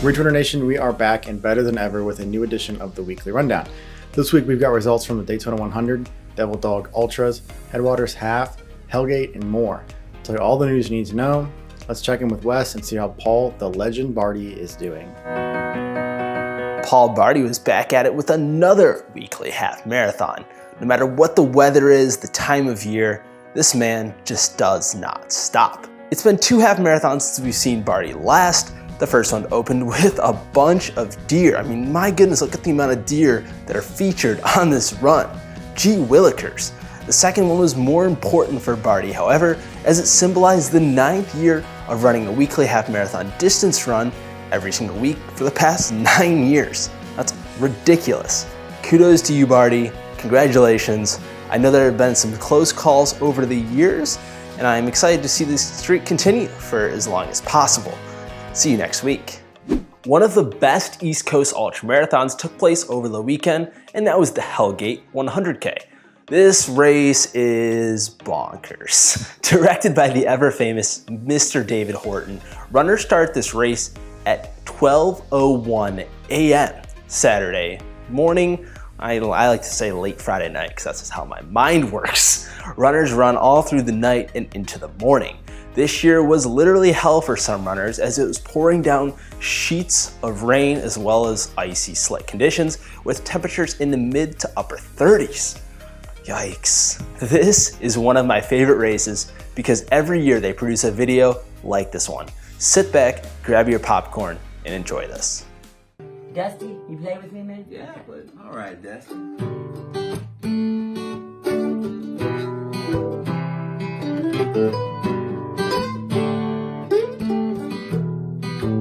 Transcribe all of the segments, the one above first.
Ridgewater Nation, we are back and better than ever with a new edition of the Weekly Rundown. This week we've got results from the Daytona 100, Devil Dog Ultras, Headwaters Half, Hellgate, and more. I'll tell you all the news you need to know. Let's check in with Wes and see how Paul the Legend Barty is doing. Paul Barty was back at it with another weekly half marathon. No matter what the weather is, the time of year, this man just does not stop. It's been 2 half marathons since we've seen Barty last. The first one opened with a bunch of deer. I mean, my goodness, look at the amount of deer that are featured on this run. Gee willikers. The second one was more important for Barty, however, as it symbolized the 9th year of running a weekly half marathon distance run every single week for the past 9 years. That's ridiculous. Kudos to you, Barty. Congratulations. I know there have been some close calls over the years, and I'm excited to see this streak continue for as long as possible. See you next week. One of the best East Coast ultra marathons took place over the weekend, and that was the Hellgate 100K. This race is bonkers. Directed by the ever-famous Mr. David Horton, runners start this race at 12:01 a.m. Saturday morning. I like to say late Friday night because that's just how my mind works. Runners run all through the night and into the morning. This year was literally hell for some runners as it was pouring down sheets of rain as well as icy slick conditions with temperatures in the mid to upper 30s. Yikes. This is one of my favorite races because every year they produce a video like this one. Sit back, grab your popcorn, and enjoy this. Dusty, you play with me, man? Yeah, but all right, Dusty.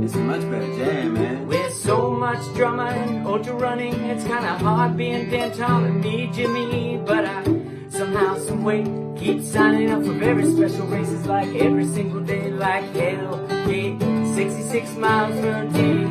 It's a much better jam, man. With so much drama and ultra running, it's kind of hard being downtown and me, Jimmy. But I somehow, someway, keep signing up for very special races like every single day, like Hellgate, 66 miles for a day.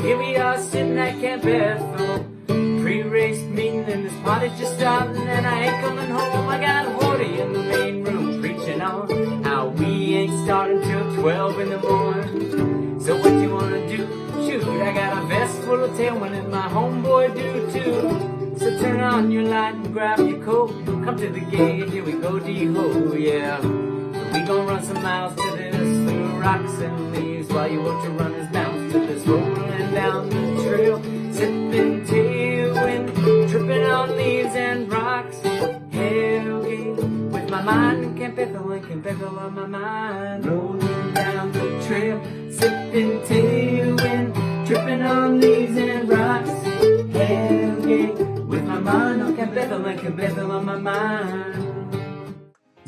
Here we are sitting at Camp Bethel, pre-race meeting and this party's just starting and I ain't coming home. I got Horty in the main room preaching on how we ain't starting till 12 in the morning. So what you wanna do? Shoot, I got a vest full of tailwind and my homeboy do too. So turn on your light and grab your coat, come to the gate, here we go, D-ho, yeah. We gon' run some miles to this through rocks and leaves while you ultra runners bounce to this rolling down the trail, sipping tailwind, tripping on leaves and rocks. Hellgate with my mind and Camp Bethel and Camp Bethel on my mind, rolling down the trail, sipping tailwind, tripping on leaves and rocks. Hellgate with my mind on Camp Bethel and Camp Bethel on my mind.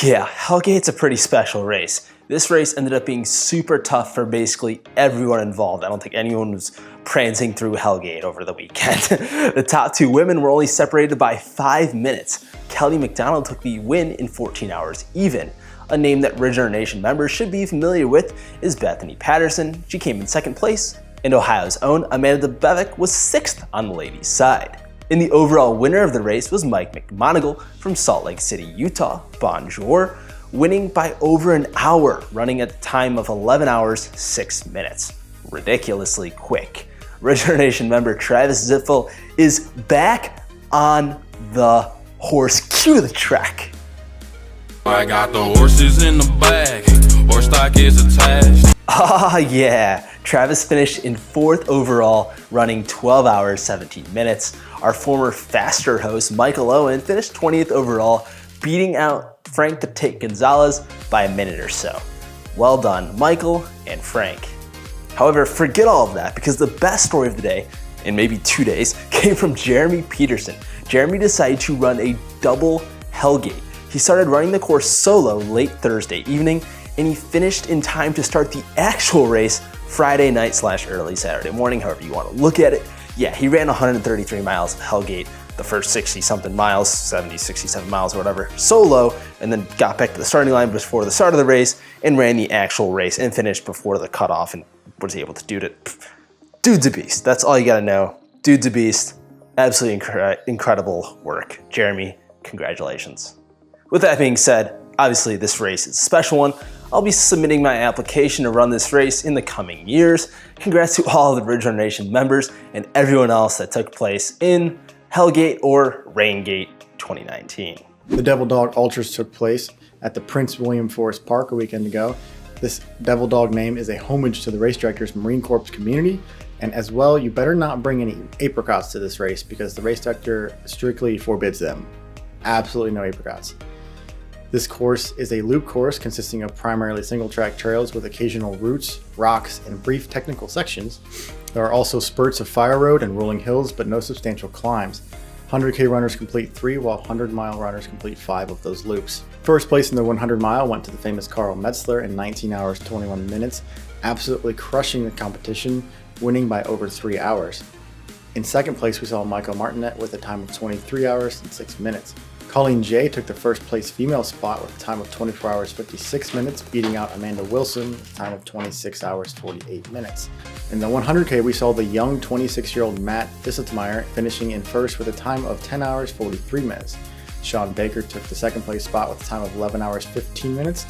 Yeah, Hellgate's a pretty special race. This race ended up being super tough for basically everyone involved. I don't think anyone was prancing through Hellgate over the weekend. The top 2 women were only separated by 5 minutes. Kelly McDonald took the win in 14 hours even. A name that Ridgewater Nation members should be familiar with is Bethany Peterson. She came in 2nd place. And Ohio's own Amanda Bevick was 6th on the ladies' side. And the overall winner of the race was Mike McMonigal from Salt Lake City, Utah, Bonjour, winning by over an hour, running at a time of 11 hours, 6 minutes. Ridiculously quick. Ridgewater Nation member Travis Ziffel is back on the horse. Cue the track. I got the horses in the bag, horse stock is attached. Ah, yeah. Travis finished in 4th overall, running 12 hours, 17 minutes. Our former faster host, Michael Owen, finished 20th overall, beating out Frank the Tank Gonzalez by a minute or so. Well done, Michael and Frank. However, forget all of that because the best story of the day, in maybe 2 days, came from Jeremy Peterson. Jeremy decided to run a double Hellgate. He started running the course solo late Thursday evening, and he finished in time to start the actual race Friday night / early Saturday morning, however you want to look at it. Yeah, he ran 133 miles of Hellgate, the first 60-something miles, 70, 67 miles or whatever, solo, and then got back to the starting line before the start of the race and ran the actual race and finished before the cutoff and was able to do it. Dude's a beast. That's all you gotta know. Dude's a beast. Absolutely incredible work. Jeremy, congratulations. With that being said, obviously this race is a special one. I'll be submitting my application to run this race in the coming years. Congrats to all of the Ridge Runner Nation members and everyone else that took place in Hellgate or Raingate 2019. The Devil Dog Ultras took place at the Prince William Forest Park a weekend ago. This Devil Dog name is a homage to the race director's Marine Corps community, and as well, you better not bring any apricots to this race because the race director strictly forbids them. Absolutely no apricots. This course is a loop course consisting of primarily single track trails with occasional routes, rocks, and brief technical sections. There are also spurts of fire road and rolling hills, but no substantial climbs. 100K runners complete 3, while 100-mile runners complete 5 of those loops. First place in the 100-mile went to the famous Carl Metzler in 19 hours 21 minutes, absolutely crushing the competition, winning by over 3 hours. In second place, we saw Michael Martinet with a time of 23 hours and 6 minutes. Colleen J took the first place female spot with a time of 24 hours 56 minutes, beating out Amanda Wilson with a time of 26 hours 48 minutes. In the 100K, we saw the young 26-year-old Matt Disseltmeyer finishing in first with a time of 10 hours 43 minutes. Sean Baker took the second place spot with a time of 11 hours 15 minutes.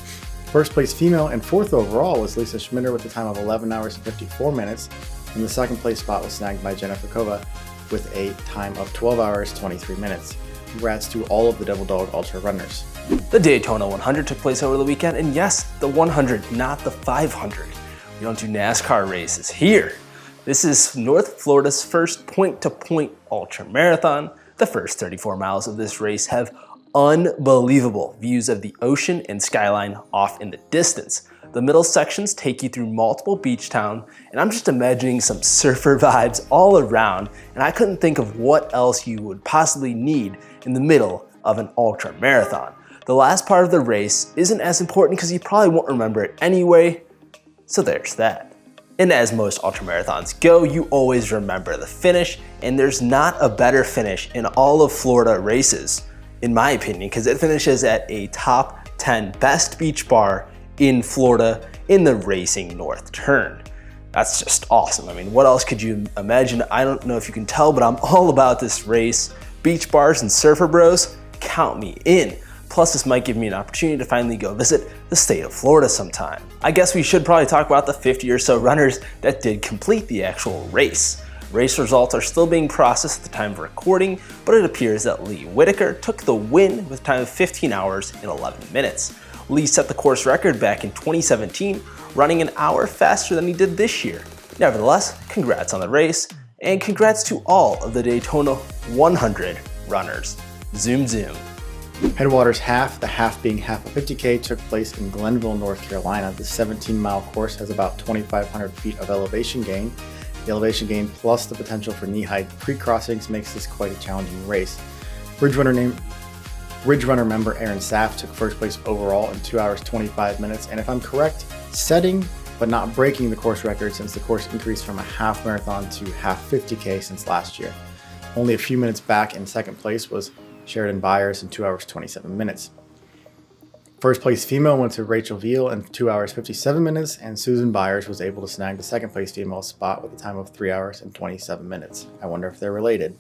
First place female and fourth overall was Lisa Schmitter with a time of 11 hours and 54 minutes. And the second place spot was snagged by Jennifer Kova with a time of 12 hours 23 minutes. Congrats to all of the Devil Dog Ultra runners. The Daytona 100 took place over the weekend, and yes, the 100, not the 500. We don't do NASCAR races here. This is North Florida's first point-to-point ultra marathon. The first 34 miles of this race have unbelievable views of the ocean and skyline off in the distance. The middle sections take you through multiple beach towns, and I'm just imagining some surfer vibes all around, and I couldn't think of what else you would possibly need in the middle of an ultra marathon. The last part of the race isn't as important because you probably won't remember it anyway, so there's that. And as most ultra marathons go, you always remember the finish, and there's not a better finish in all of Florida races, in my opinion, because it finishes at a top 10 best beach bar in Florida in the Racing North Turn. That's just awesome. I mean, what else could you imagine? I don't know if you can tell, but I'm all about this race. Beach bars and surfer bros, count me in. Plus, this might give me an opportunity to finally go visit the state of Florida sometime. I guess we should probably talk about the 50 or so runners that did complete the actual race. Race results are still being processed at the time of recording, but it appears that Lee Whitaker took the win with a time of 15 hours and 11 minutes. Lee set the course record back in 2017, running an hour faster than he did this year. Nevertheless, congrats on the race, and congrats to all of the Daytona 100 runners. Zoom zoom. Headwaters Half, the half being half a 50K, took place in Glenville, North Carolina. The 17-mile course has about 2,500 feet of elevation gain. The elevation gain plus the potential for knee-high pre-crossings makes this quite a challenging race. Ridge Runner member Aaron Saff took first place overall in 2 hours 25 minutes, and if I'm correct, setting but not breaking the course record since the course increased from a half marathon to half 50K since last year. Only a few minutes back in second place was Sheridan Byers in 2 hours 27 minutes. First place female went to Rachel Veal in 2 hours 57 minutes, and Susan Byers was able to snag the second place female spot with a time of 3 hours and 27 minutes. I wonder if they're related.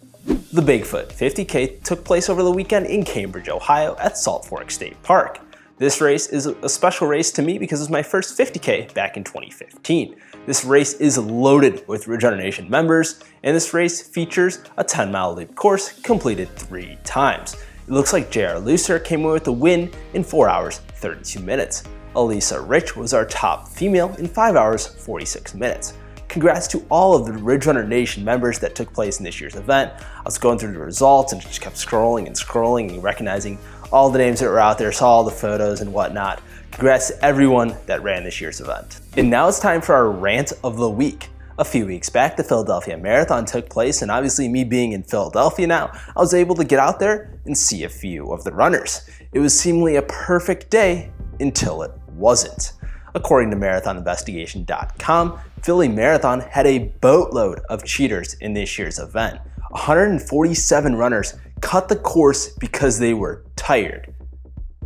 The Bigfoot 50K took place over the weekend in Cambridge, Ohio at Salt Fork State Park. This race is a special race to me because it was my first 50K back in 2015. This race is loaded with Ridge Runner Nation members, and this race features a 10-mile loop course completed 3 times. It looks like J.R. Lucer came away with the win in 4 hours 32 minutes. Elisa Rich was our top female in 5 hours 46 minutes. Congrats to all of the Ridge Runner Nation members that took place in this year's event. I was going through the results and just kept scrolling and recognizing all the names that were out there, saw all the photos and whatnot. Congrats to everyone that ran this year's event. And now it's time for our rant of the week. A few weeks back, the Philadelphia Marathon took place, and obviously me being in Philadelphia now, I was able to get out there and see a few of the runners. It was seemingly a perfect day until it wasn't. According to marathoninvestigation.com, Philly Marathon had a boatload of cheaters in this year's event. 147 runners cut the course because they were tired.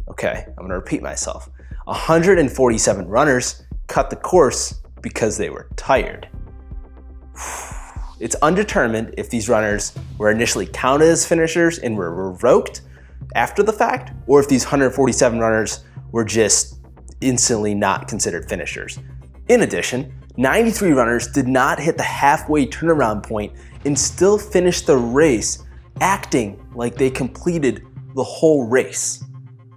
Okay, I'm gonna repeat myself. 147 runners cut the course because they were tired. It's undetermined if these runners were initially counted as finishers and were revoked after the fact, or if these 147 runners were just instantly not considered finishers. In addition, 93 runners did not hit the halfway turnaround point and still finished the race acting like they completed the whole race.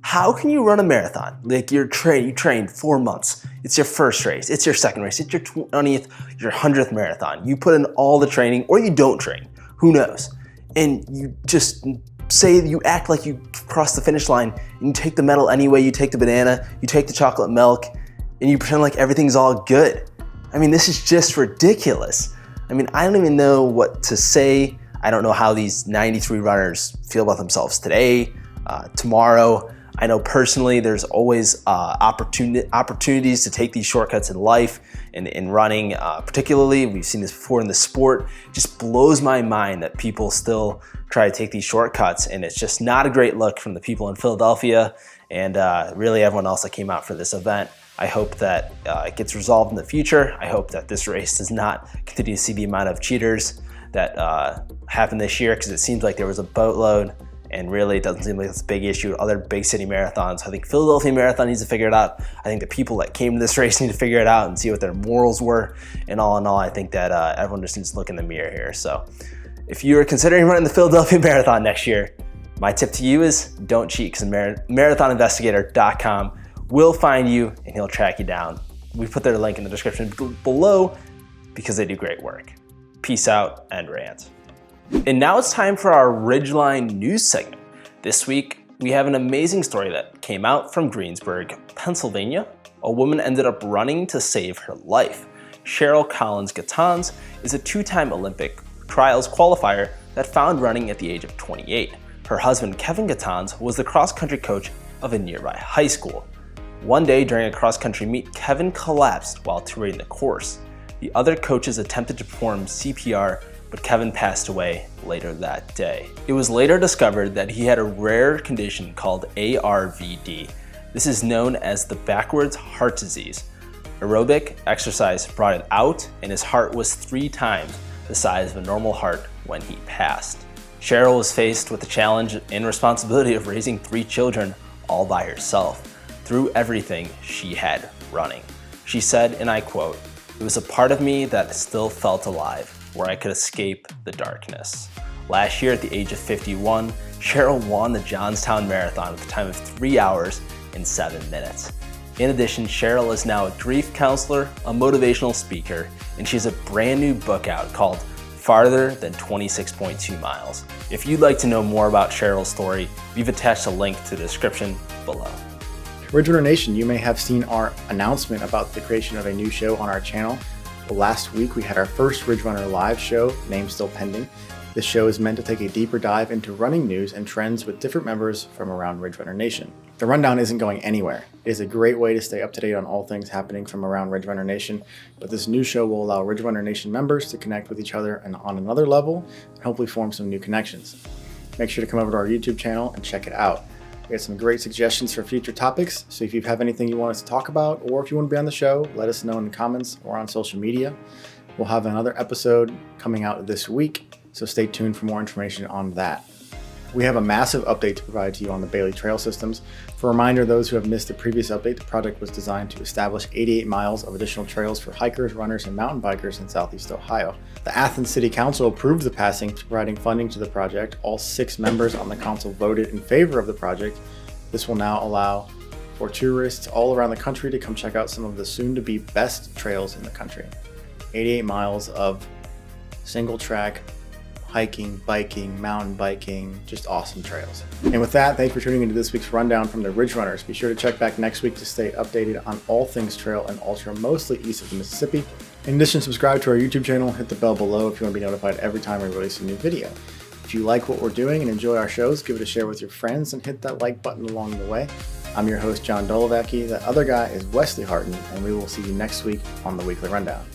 How can you run a marathon? Like you trained 4 months. It's your first race, it's your second race, it's your 20th, your 100th marathon. You put in all the training, or you don't train, who knows? And you just say you act like you crossed the finish line and you take the medal anyway, you take the banana, you take the chocolate milk, and you pretend like everything's all good. I mean, this is just ridiculous. I mean, I don't even know what to say. I don't know how these 93 runners feel about themselves today, tomorrow. I know personally there's always opportunities to take these shortcuts in life and in running, particularly. We've seen this before in the sport. It just blows my mind that people still try to take these shortcuts, and it's just not a great look from the people in Philadelphia and really everyone else that came out for this event. I hope that it gets resolved in the future. I hope that this race does not continue to see the amount of cheaters that happened this year, because it seems like there was a boatload, and really it doesn't seem like it's a big issue at other big city marathons. I think Philadelphia Marathon needs to figure it out. I think the people that came to this race need to figure it out and see what their morals were. And all in all, I think that everyone just needs to look in the mirror here. So if you're considering running the Philadelphia Marathon next year, my tip to you is don't cheat, because marathoninvestigator.com will find you and he'll track you down. We put their link in the description below because they do great work. Peace out and rant. And now it's time for our Ridgeline news segment. This week, we have an amazing story that came out from Greensburg, Pennsylvania. A woman ended up running to save her life. Cheryl Gatons is a two-time Olympic trials qualifier that found running at the age of 28. Her husband, Kevin Gatons, was the cross-country coach of a nearby high school. One day during a cross-country meet, Kevin collapsed while touring the course. The other coaches attempted to perform CPR, but Kevin passed away later that day. It was later discovered that he had a rare condition called ARVD. This is known as the backwards heart disease. Aerobic exercise brought it out, and his heart was 3 times the size of a normal heart when he passed. Cheryl was faced with the challenge and responsibility of raising 3 children all by herself, through everything she had running. She said, and I quote, "It was a part of me that still felt alive, where I could escape the darkness." Last year at the age of 51, Cheryl won the Johnstown Marathon with a time of 3 hours and 7 minutes. In addition, Cheryl is now a grief counselor, a motivational speaker, and she has a brand new book out called Farther Than 26.2 Miles. If you'd like to know more about Cheryl's story, we've attached a link to the description below. Ridgerunner Nation, you may have seen our announcement about the creation of a new show on our channel. Well, last week we had our first Ridgerunner live show, name still pending. This show is meant to take a deeper dive into running news and trends with different members from around Ridgerunner Nation. The rundown isn't going anywhere. It is a great way to stay up to date on all things happening from around Ridgerunner Nation, but this new show will allow Ridgerunner Nation members to connect with each other and on another level, and hopefully form some new connections. Make sure to come over to our YouTube channel and check it out. We had some great suggestions for future topics, so if you have anything you want us to talk about, or if you want to be on the show, let us know in the comments or on social media. We'll have another episode coming out this week, so stay tuned for more information on that. We have a massive update to provide to you on the Bailey Trail Systems. For a reminder, those who have missed the previous update, the project was designed to establish 88 miles of additional trails for hikers, runners, and mountain bikers in Southeast Ohio. The Athens City Council approved the passing, providing funding to the project. All 6 members on the council voted in favor of the project. This will now allow for tourists all around the country to come check out some of the soon-to-be best trails in the country. 88 miles of single track hiking, biking, mountain biking, just awesome trails. And with that, thanks for tuning into this week's rundown from the Ridge Runners. Be sure to check back next week to stay updated on all things trail and ultra, mostly east of the Mississippi. In addition, subscribe to our YouTube channel, hit the bell below if you want to be notified every time we release a new video. If you like what we're doing and enjoy our shows, give it a share with your friends and hit that like button along the way. I'm your host, John Dolovacki. The other guy is Wesley Harton, and we will see you next week on the Weekly Rundown.